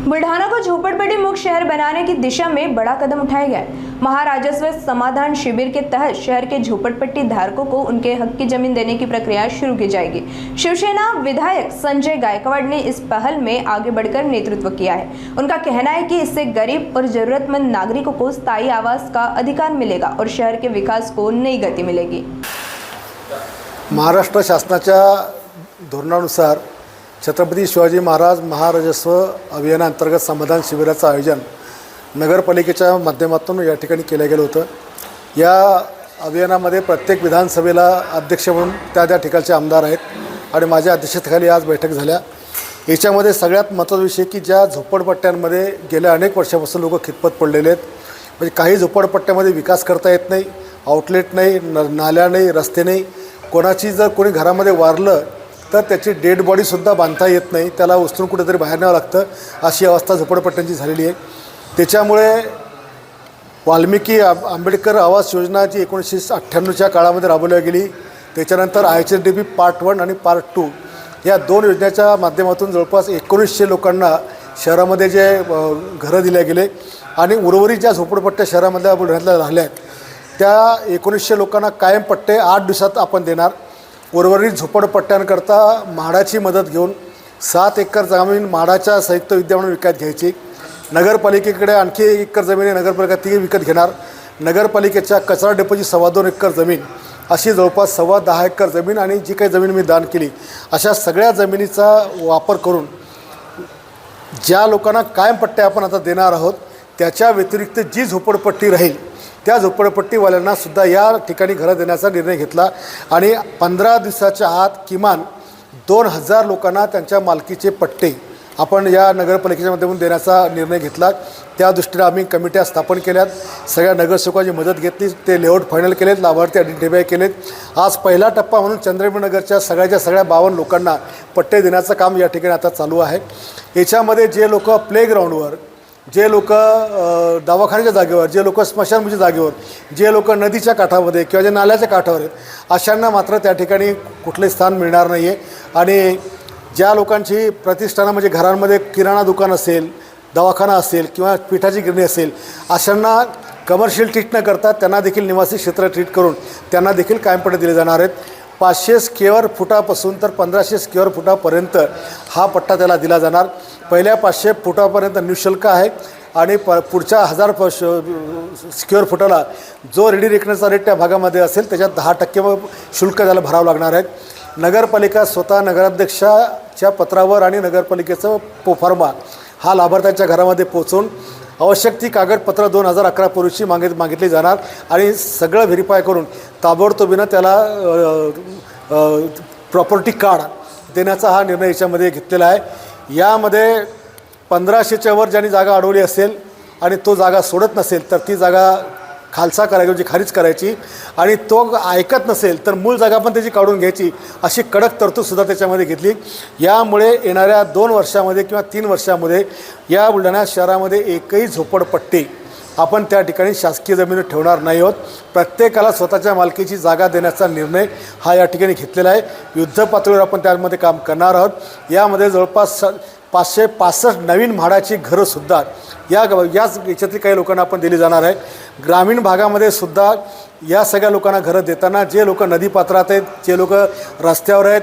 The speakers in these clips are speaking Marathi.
बुल्ढाना को झोपड़पट्टी मुक्त शहर बनाने की दिशा में बड़ा कदम उठाया गया है। महाराजस्व समाधान शिविर के तहत शहर के झोपड़पट्टी धारकों को उनके हक की जमीन देने की प्रक्रिया शुरू की जाएगी। शिवसेना विधायक संजय गायकवाड़ ने इस पहल में आगे बढ़कर नेतृत्व किया है। उनका कहना है कि इससे गरीब और जरूरतमंद नागरिकों को स्थायी आवास का अधिकार मिलेगा और शहर के विकास को नई गति मिलेगी। महाराष्ट्र शासनाच्या धोरणानुसार छत्रपती शिवाजी महाराज महाराजस्व अभियानांतर्गत समाधान शिबिराचं आयोजन नगरपालिकेच्या माध्यमातून या ठिकाणी केलं गेलं होतं। या अभियानामध्ये प्रत्येक विधानसभेला अध्यक्ष म्हणून त्या ठिकाणचे आमदार आहेत आणि माझ्या अध्यक्षतेखाली आज बैठक झाल्या। याच्यामध्ये सगळ्यात महत्त्वाचा विषय की ज्या झोपडपट्ट्यांमध्ये गेल्या अनेक वर्षापासून लोक खितपत पडलेले आहेत, म्हणजे काही झोपडपट्ट्यामध्ये विकास करता येत नाही, आउटलेट नाही, नाल्या नाही, रस्ते नाही, कोणाची जर कोणी घरामध्ये वारलं तर त्याची डेड बॉडीसुद्धा बांधता येत नाही, त्याला उचलून कुठेतरी बाहेर न्यावं लागतं, अशी अवस्था झोपडपट्ट्यांची झालेली आहे। त्याच्यामुळे वाल्मिकी आंबेडकर आवास योजना जी 1998च्या काळामध्ये राबवली गेली, त्याच्यानंतर IHSDP पार्ट 1 आणि पार्ट 2 या दोन योजनेच्या माध्यमातून जवळपास 1900 लोकांना शहरामध्ये जे घरं दिले गेले आणि उर्वरित ज्या झोपडपट्ट्या शहरामध्ये बुलढाण्यात राहिल्या आहेत त्या 1900 लोकांना कायम पट्टे 8 दिवसात आपण देणार। उर्वरित झोपडपट्ट्यांकरता म्हाडाची मदत घेऊन 7 एकर जमीन म्हाडाच्या संयुक्त विद्या म्हणून विकत घ्यायची। नगरपालिकेकडे आणखी 1 एकर जमीन आहे, नगरपालिका ती विकत घेणार। नगरपालिकेच्या कचरा डेपोची 2.25 एकर जमीन, अशी जवळपास 10.25 एकर जमीन आणि जी काही जमीन मी दान केली अशा सगळ्या जमिनीचा वापर करून ज्या लोकांना कायम पट्टे आपण आता देणार आहोत त्याच्या व्यतिरिक्त जी झोपडपट्टी राहील त्या झोपडपट्टीवाल्यांना सुद्धा या ठिकाणी घरं देण्याचा निर्णय घेतला आणि 15 दिवसाच्या आत किमान 2000 लोकांना त्यांच्या मालकीचे पट्टे आपण या नगरपालिकेच्या माध्यमातून देण्याचा निर्णय घेतला। त्या दृष्टीने आम्ही कमिट्या स्थापन केल्यात, सगळ्या नगरसेवकांची मदत घेतली, ते लेआउट फायनल केलेत, लाभार्थी आयडेंटिफाय केलेत। आज पहिला टप्पा म्हणून चंद्रपूरनगरच्या सगळ्या 52 लोकांना पट्टे देण्याचं काम या ठिकाणी आता चालू आहे। याच्यामध्ये जे लोक प्लेग्राऊंडवर, जे लोक दवाखान्याच्या जागेवर, जे लोक स्मशानभूमीच्या जागेवर, जे लोक नदीच्या काठामध्ये किंवा जे नाल्याच्या काठावर आहेत अशांना मात्र त्या ठिकाणी कुठले स्थान मिळणार नाही आहे। आणि ज्या लोकांची प्रतिष्ठानं म्हणजे घरांमध्ये किराणा दुकान असेल, दवाखाना असेल किंवा पिठाची गिरणी असेल अशांना कमर्शियल ट्रीट न करता त्यांना देखील निवासी क्षेत्र ट्रीट करून त्यांना देखील कायमपट्टे दिले जाणार आहेत। 500 स्क्वेअर फुटापासून तर 1500 स्क्वेअर फुटापर्यंत हा पट्टा त्याला दिला जाणार। पहिल्या 500 फुटापर्यंत निःशुल्क आहे आणि पुढच्या 1000 स्क्वेअर फुटाला जो रेडी रेकनचा रेट त्या भागामध्ये असेल त्याच्यात 10% शुल्क त्याला भरावं लागणार आहे। नगरपालिका स्वतः नगराध्यक्षाच्या पत्रावर आणि नगरपालिकेचं पोफार्मा हा लाभार्थ्यांच्या घरामध्ये पोहोचून आवश्यक ती कागदपत्र 2011 पूर्वीची मागितली जाणार आणि सगळं व्हेरीफाय करून ताबडतोबीनं त्याला प्रॉपर्टी कार्ड देण्याचा हा निर्णय याच्यामध्ये घेतलेला आहे। यामध्ये 1500च्या वर ज्यांनी जागा अडवली असेल आणि तो जागा सोडत नसेल तर ती जागा खालसा करायची म्हणजे खारिज करायची आणि तो ऐकत नसेल तर मूळ जागा पण त्याची काढून घ्यायची, अशी कडक तरतूदसुद्धा त्याच्यामध्ये घेतली। यामुळे येणाऱ्या 2 वर्षामध्ये किंवा 3 वर्षामध्ये या बुलढाणा शहरामध्ये एकही झोपडपट्टी आपण त्या ठिकाणी शासकीय जमिनीवर ठेवणार नाही आहोत। प्रत्येकाला स्वतःच्या मालकीची जागा देण्याचा निर्णय हा या ठिकाणी घेतलेला आहे। युद्ध पातळीवर आपण त्यामध्ये काम करणार आहोत। यामध्ये जवळपास 565 नवीन म्हाडाची घरंसुद्धा याच याच्यातली काही लोकांना आपण दिली जाणार आहे। ग्रामीण भागामध्ये सुद्धा या सगळ्या लोकांना घरं देताना जे लोक नदीपात्रात आहेत, जे लोक रस्त्यावर आहेत,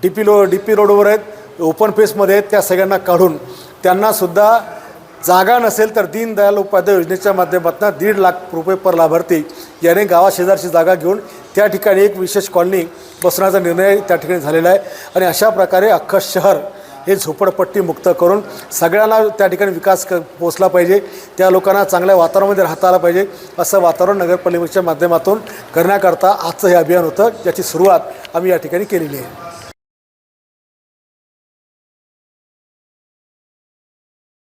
डीपी रोडवर आहेत, ओपन फेसमध्ये आहेत, त्या सगळ्यांना काढून त्यांनासुद्धा जागा नसेल तर दीनदयाल उपाध्याय योजनेच्या माध्यमातून 1.5 लाख रुपये पर लाभार्थी याने गावाशेजारची जागा घेऊन त्या ठिकाणी एक विशेष कॉलनी बसवण्याचा निर्णय त्या ठिकाणी झालेला आहे आणि अशा प्रकारे अख्खं शहर हे झोपडपट्टी मुक्त करून सगळ्यांना त्या ठिकाणी विकास पोचला पाहिजे, त्या लोकांना चांगल्या वातावरणामध्ये राहता आलं पाहिजे असं वातावरण नगरपालिकेच्या माध्यमातून करण्याकरता आजचं हे अभियान होतं, ज्याची सुरुवात आम्ही या ठिकाणी केलेली आहे।